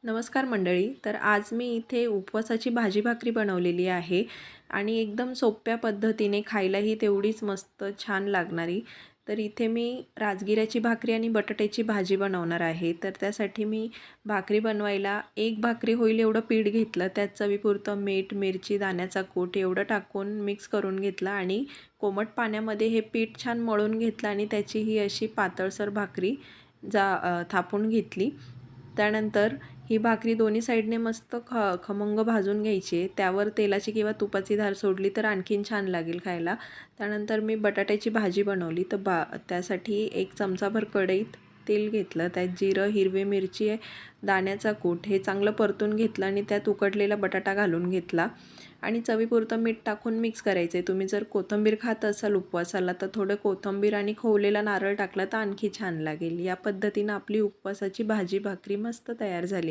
नमस्कार मंडळी. तर आज मी इथे उपवासाची भाजी भाकरी बनवलेली आहे आणि एकदम सोप्या पद्धतीने खायलाही तेवढीच मस्त छान लागणारी. तर इथे मी राजगिऱ्याची भाकरी आणि बटाट्याची भाजी बनवणार आहे. तर त्यासाठी मी भाकरी बनवायला एक भाकरी होईल एवढं पीठ घेतलं. त्यात चवीपुरतं मीठ, मिरची, दाण्याचा कूट एवढं टाकून मिक्स करून घेतलं आणि कोमट पाण्यामध्ये हे पीठ छान मळून घेतलं आणि त्याची ही अशी पातळसर भाकरी थापून घेतली. त्यानंतर ही भाकरी दोन्ही साईडने मस्त खमंग भाजून घ्यायची आहे. त्यावर तेलाची किंवा तुपाची धार सोडली तर आणखीन छान लागेल खायला. त्यानंतर मी बटाट्याची भाजी बनवली. तर त्यासाठी एक चमचाभर कढईत तेल घेतलं. त्यात जिरं, हिरवी मिरची, दाण्याचा कूट हे चांगलं परतून घेतलं आणि त्यात उकडलेला बटाटा घालून घेतला आणि चवीपुरतं मीठ टाकून मिक्स करायचं आहे. तुम्ही जर कोथिंबीर खात असाल उपवासाला तर थोडं कोथिंबीर आणि खोवलेला नारळ टाकला तर आणखी छान लागेल. या पद्धतीनं आपली उपवासाची भाजी भाकरी मस्त तयार झाली.